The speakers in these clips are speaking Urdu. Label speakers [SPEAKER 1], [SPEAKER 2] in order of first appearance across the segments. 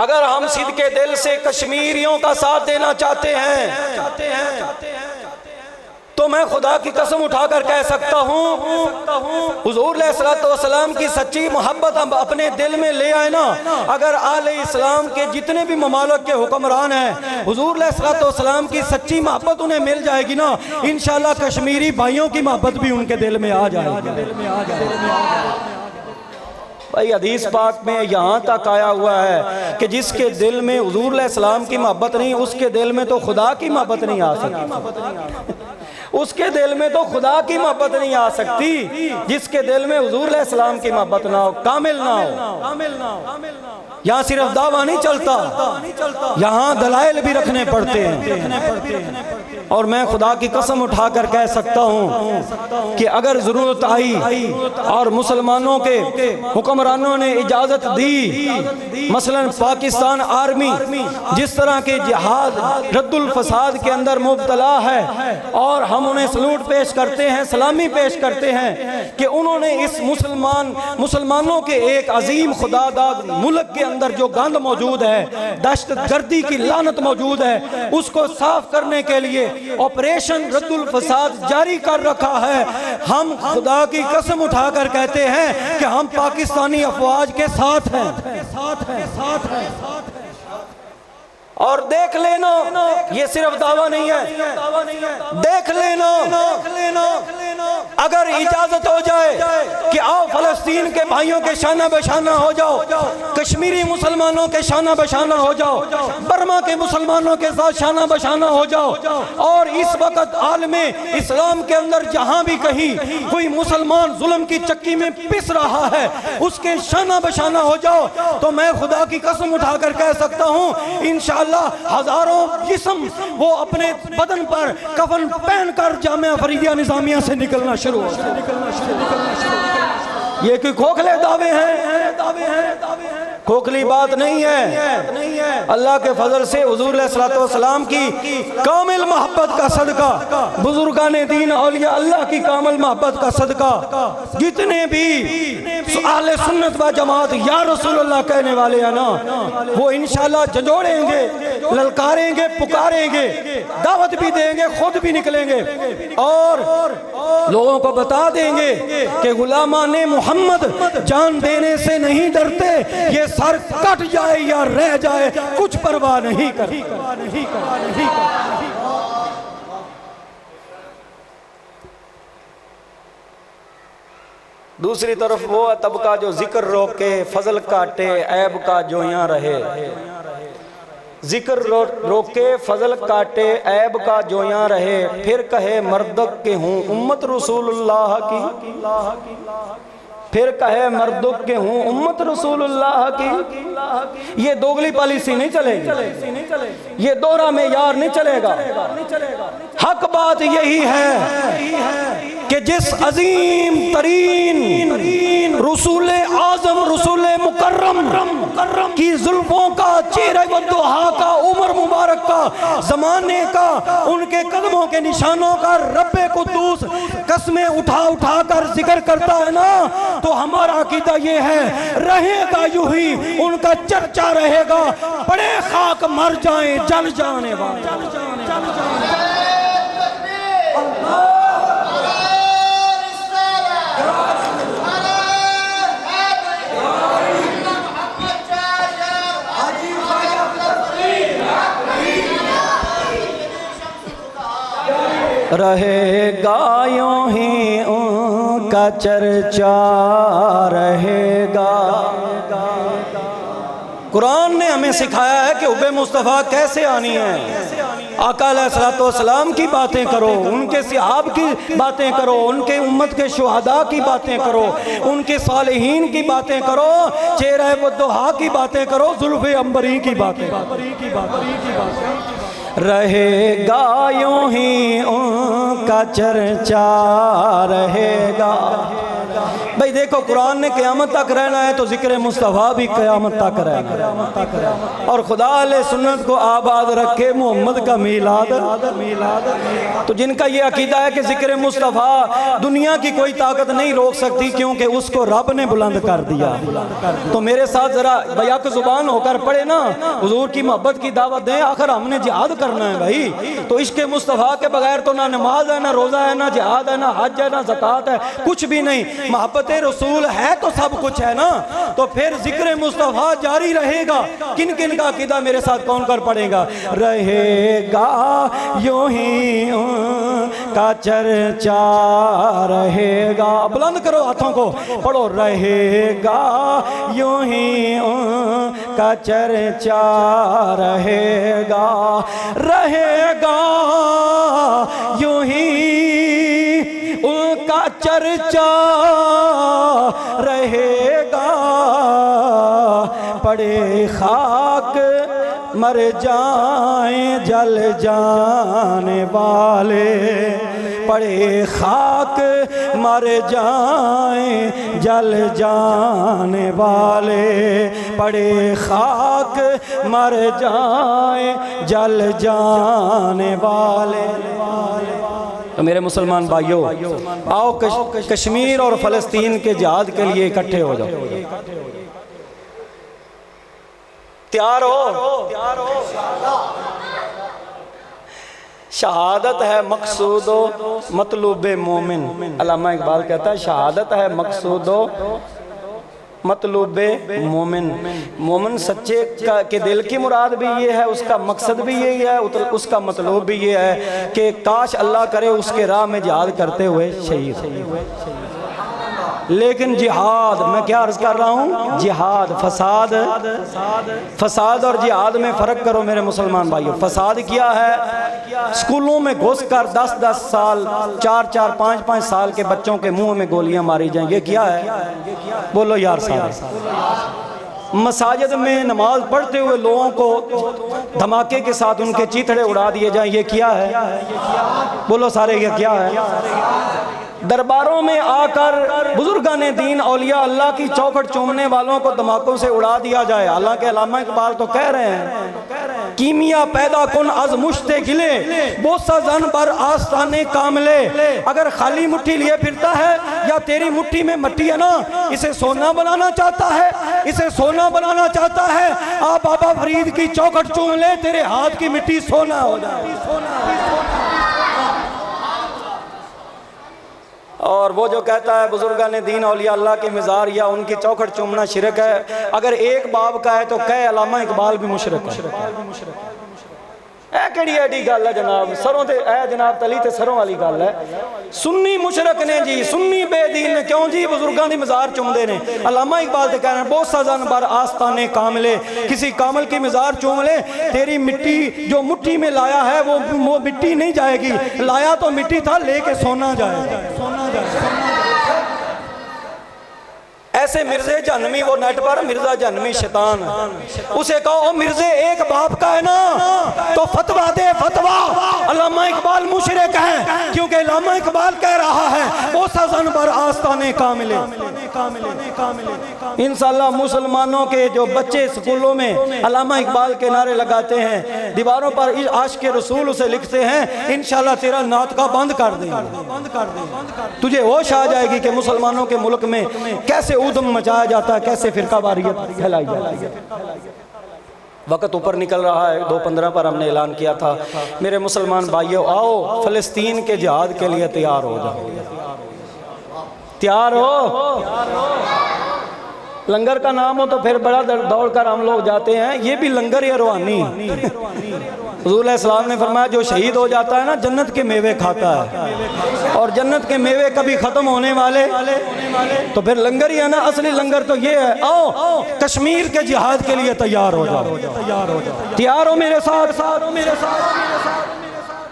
[SPEAKER 1] اگر ہم صدقے دل سے کشمیریوں کا ساتھ دینا چاہتے ہیں تو میں خدا کی قسم اٹھا کر کہہ سکتا ہوں حضور علیہ الصلوۃ والسلام کی سچی محبت ہم اپنے دل میں لے آئے نا، اگر آل اسلام کے جتنے بھی ممالک کے حکمران ہیں حضور علیہ الصلوۃ والسلام کی سچی محبت انہیں مل جائے گی نا، انشاءاللہ کشمیری بھائیوں کی محبت بھی ان کے دل میں آ جائے گی۔ بھائی حدیث پاک میں یہاں تک آیا ہوا ہے کہ جس کے دل میں حضور علیہ السلام کی محبت نہیں، اس کے دل میں تو خدا کی محبت نہیں آ سکتی، اس کے دل میں تو خدا کی محبت نہیں آ سکتی جس کے دل میں حضور علیہ السلام کی محبت نہ ہو، کامل نہ ہو۔ یہاں صرف دعویٰ نہیں چلتا، یہاں دلائل بھی رکھنے پڑتے ہیں، اور میں خدا کی قسم اٹھا کر کہہ سکتا ہوں کہ اگر ضرورت آئی اور مسلمانوں کے حکمرانوں نے اجازت دی، مثلا پاکستان آرمی جس طرح کے جہاد رد الفساد کے اندر مبتلا ہے، اور ہم انہیں سلوٹ پیش کرتے ہیں، سلامی پیش کرتے ہیں کہ انہوں نے اس مسلمانوں کے ایک عظیم خدا داد ملک کے اندر جو گند موجود ہے، دہشت گردی کی لعنت موجود ہے، اس کو صاف کرنے کے لیے آپریشن رد الفساد جاری کر رکھا ہے۔ ہم خدا کی قسم اٹھا کر کہتے ہیں کہ ہم پاکستانی افواج کے ساتھ ہیں، اور دیکھ لینا یہ صرف دعویٰ نہیں ہے، دیکھ لینا اگر اجازت ہو جائے کہ آؤ فلسطین کے بھائیوں کے شانہ بشانہ ہو جاؤ، کشمیری مسلمانوں کے شانہ بشانہ ہو جاؤ، برما کے مسلمانوں کے ساتھ شانہ بشانہ ہو جاؤ، اور اس وقت عالم اسلام کے اندر جہاں بھی کہیں کوئی مسلمان ظلم کی چکی میں پس رہا ہے اس کے شانہ بشانہ ہو جاؤ، تو میں خدا کی قسم اٹھا کر کہہ سکتا ہوں انشاءاللہ ہزاروں جسم وہ اپنے بدن پر کفن پہن کر جامعہ فریدیہ نظامیہ سے نکلنا شروع ہو۔ یہ کوئی کھوکھلے دعوے ہیں، کھوکھلی بات نہیں ہے۔ اللہ کے فضل سے حضور علیہ الصلوۃ والسلام کی کامل محبت کا صدقہ، بزرگان دین اولیاء اللہ کی کامل محبت کا صدقہ، جتنے بھی اہل سنت و جماعت یا رسول اللہ کہنے والے ہیں نا، وہ انشاءاللہ جھنجھوڑیں گے، للکاریں گے، پکاریں گے، دعوت بھی دیں گے، خود بھی نکلیں گے، اور لوگوں کو بتا دیں گے کہ غلامان محمد جان دینے سے نہیں ڈرتے، یہ سر کٹ جائے یا رہ جائے کچھ پرواہ نہیں کرتے۔ دوسری طرف وہ طبقہ جو ذکر روکے فضل کاٹے عیب کا جویاں رہے، ذکر روکے فضل کاٹے عیب کا جویاں رہے، پھر کہے مردک کے ہوں امت رسول اللہ کی، پھر کہے مردک کے ہوں امت رسول اللہ کی۔ یہ دوگلی پالیسی نہیں چلے گی، یہ دوہرا معیار نہیں چلے گا۔ حق بات یہی ہے کہ جس عظیم ترین رسول اعظم رسول مکرم کی زلفوں کا، چہرہ والضحیٰ کا، عمر مبارک کا، زمانے کا، ان کے قدموں کے نشانوں کا رب قدوس قسمیں اٹھا کر ذکر کرتا ہے نا، تو ہمارا عقیدہ یہ ہے رہے گا یوں ہی، ان کا چرچا رہے گا، بڑے خاک مر جائیں جل جانے والے۔ رہے گا یوں ہی ان کا چرچا رہے گا۔ قرآن نے ہمیں سکھایا ہے کہ حب مصطفیٰ کیسے آنی ہے۔ آقا علیہ الصلوۃ والسلام کی باتیں کرو، ان کے صحاب کی باتیں کرو، ان کے امت کے شہداء کی باتیں کرو، ان کے صالحین کی باتیں کرو، چہرہ والضحیٰ کی باتیں کرو، زلف عنبری کی باتیں رہے گا یوں ہی ان کا چرچا رہے گا۔ بھئی بھائی دیکھو قرآن نے قیامت تک رہنا ہے تو ذکر مصطفیٰ بھی قیامت تک رہنا ہے، اور خدا اہل سنت کو آباد رکھے محمد کا میلاد۔ تو جن کا یہ عقیدہ ہے کہ ذکر مصطفیٰ دنیا کی کوئی طاقت نہیں روک سکتی کیونکہ اس کو رب نے بلند کر دیا، تو میرے ساتھ ذرا بیک زبان ہو کر پڑھے نا، حضور کی محبت کی دعوت دیں، آخر ہم نے جہاد کرنا ہے بھائی، تو عشق مصطفیٰ کے بغیر تو نہ نماز ہے، نہ روزہ ہے، نہ جہاد ہے، نہ حج ہے، نہ زکوٰۃ ہے، کچھ بھی نہیں۔ محبت رسول ہے تو سب کچھ ہے نا، تو پھر ذکر مصطفیٰ جاری رہے گا۔ کن کن کا عقیدہ میرے ساتھ کون کر پڑے گا؟ رہے گا یوں ہی کا چرچا رہے گا، بلند کرو ہاتھوں کو، پڑھو، رہے گا یوں ہی کا چرچا رہے گا، رہے گا یوں ہی ان کا چرچا رہے گا، پڑے خاک مر جائیں جل جانے والے، پڑے خاک مر جائیں جل جانے والے، پڑے خاک مر جائیں جل جانے والے۔ تو میرے مسلمان بھائیوں، آؤ کشمیر اور فلسطین کے جہاد کے لیے اکٹھے ہو جاؤ، تیار ہو؟ شہادت ہے مقصود و مطلوب مومن، علامہ اقبال کہتا ہے شہادت ہے مقصود و مطلوب مومن۔ مومن سچے کے دل کی مراد بھی یہ ہے، اس کا مقصد بھی یہی ہے، اس کا مطلوب بھی یہ ہے کہ کاش اللہ کرے اس کے راہ میں جہاد کرتے ہوئے شہید۔ لیکن جہاد، میں کیا عرض کر رہا ہوں؟ جہاد، فساد اور جہاد میں فرق کرو میرے مسلمان بھائیوں۔ فساد کیا ہے؟ اسکولوں میں گھس کر 10 سال 4 5 سال کے بچوں کے منہ میں گولیاں ماری جائیں، یہ کیا ہے؟ بولو یار صاحب۔ مساجد میں نماز پڑھتے ہوئے لوگوں کو دھماکے کے ساتھ ان کے چیتڑے اڑا دیے جائیں، یہ کیا ہے؟ بولو سارے، یہ کیا ہے؟ درباروں میں آ کر بزرگان دین اولیاء اللہ کی چوکھٹ چومنے والوں کو دھماکوں سے اڑا دیا جائے، حالانکہ علامہ اقبال تو کہہ رہے ہیں کیمیا پیدا کن از مشت گلے بوسہ زن بر آستانے کاملے۔ اگر خالی مٹھی لیے پھرتا ہے یا تیری مٹھی میں مٹی ہے نا، اسے سونا بنانا چاہتا ہے، اسے سونا بنانا چاہتا ہے، آ بابا فرید کی چوکھٹ چوم لے، تیرے ہاتھ کی مٹی سونا ہو جائے۔ اور وہ جو کہتا ہے بزرگان دین اولیاء اللہ کے مزار یا ان کی چوکھٹ چومنا شرک ہے، اگر ایک باب کا ہے تو کہے علامہ اقبال بھی مشرک ہے۔ اے کیڑی ایڈی گل ہے جناب، سروں تے اے جناب تلی تے سروں والی گل ہے۔ سنی مشرک نے جی، سنی بے دین نے کیوں جی بزرگان دی مزار چوم دے نے؟ علامہ اقبال تے کہہ رہے ہیں بوسہ زن بر آستانے کاملے، کسی کامل کی مزار چوم لے، تیری مٹی جو مٹھی میں لایا ہے وہ مٹی نہیں جائے گی، لایا تو مٹی تھا، لے کے سونا جائے گا۔ ایسے مرزے جہنمی، وہ نیٹ پر مرزا جہنمی شیطان، اسے کہو مرزے ایک باپ کا ہے نا تو فتوہ دے فتوہ۔ علامہ اقبال مشرک ہیں کیونکہ علامہ اقبال کہہ رہا ہے بوسہ زن بر آستانے کاملے۔ انشاءاللہ مسلمانوں کے جو بچے سکولوں میں علامہ اقبال کے نعرے لگاتے ہیں، دیواروں پر عاشق رسول اسے لکھتے ہیں، انشاءاللہ تیرا ناطقہ بند کر دیں گے۔ تجھے ہوش آ جائے گی کہ مسلمانوں کے ملک میں کیسے ادم مچایا جاتا ہے، کیسے فرقہ واریت پھیلائی جاتی ہے۔ وقت اوپر نکل رہا ہے، 2:15 پر ہم نے اعلان کیا تھا۔ میرے مسلمان بھائیوں، آؤ فلسطین کے جہاد کے لیے تیار ہو جاؤ، تیار ہو؟ لنگر کا نام ہو تو پھر بڑا دوڑ کر ہم لوگ جاتے ہیں، یہ بھی لنگر یا روحانی۔ حضور علیہ السلام نے فرمایا جو شہید ہو جاتا ہے نا جنت کے میوے کھاتا ہے، اور جنت کے میوے کبھی ختم ہونے والے تو پھر لنگر ہی ہے نا۔ اصلی لنگر تو یہ ہے، آؤ کشمیر کے جہاد کے لیے تیار ہو جاؤ، تیار ہو میرے ساتھ؟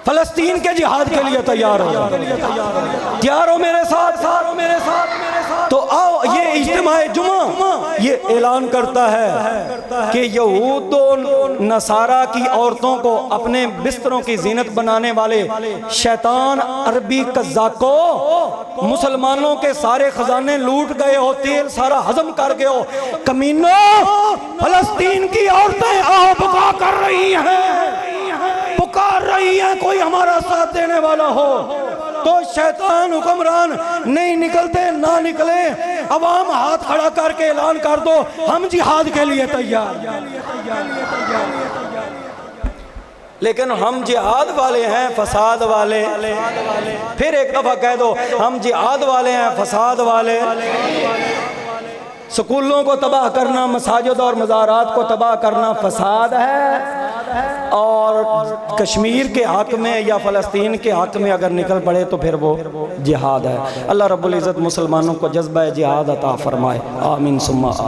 [SPEAKER 1] فلسطین کے جہاد کے لیے تیار ہو جاؤ، تیار ہو میرے ساتھ؟ تو تو آؤ یہ اجتماع جمعہ یہ اعلان کرتا ہے کہ یہود و نصارہ کی عورتوں کو اپنے بستروں کی زینت بنانے والے شیطان عربی قذاق کو مسلمانوں کے سارے خزانے لوٹ گئے ہو، تیل سارا ہضم کر گئے ہو، کمینوں فلسطین کی عورتیں آہ بکا کر رہی ہیں، پکار رہی ہیں کوئی ہمارا ساتھ دینے والا ہو، تو شیطان حکمران نہیں نکلتے نہ نکلیں، عوام ہاتھ کھڑا کر کے اعلان کر دو ہم جہاد کے لیے تیار۔ لیکن ہم جہاد والے ہیں فساد والے، پھر ایک دفعہ کہہ دو ہم جہاد والے ہیں فساد والے۔ سکولوں کو تباہ کرنا، مساجد اور مزارات کو تباہ کرنا فساد ہے، اور کشمیر کے حق میں یا فلسطین کے حق میں اگر نکل پڑے تو پھر وہ جہاد ہے۔ اللہ رب العزت مسلمانوں کو جذبہ جہاد عطا فرمائے، آمین ثم آمین۔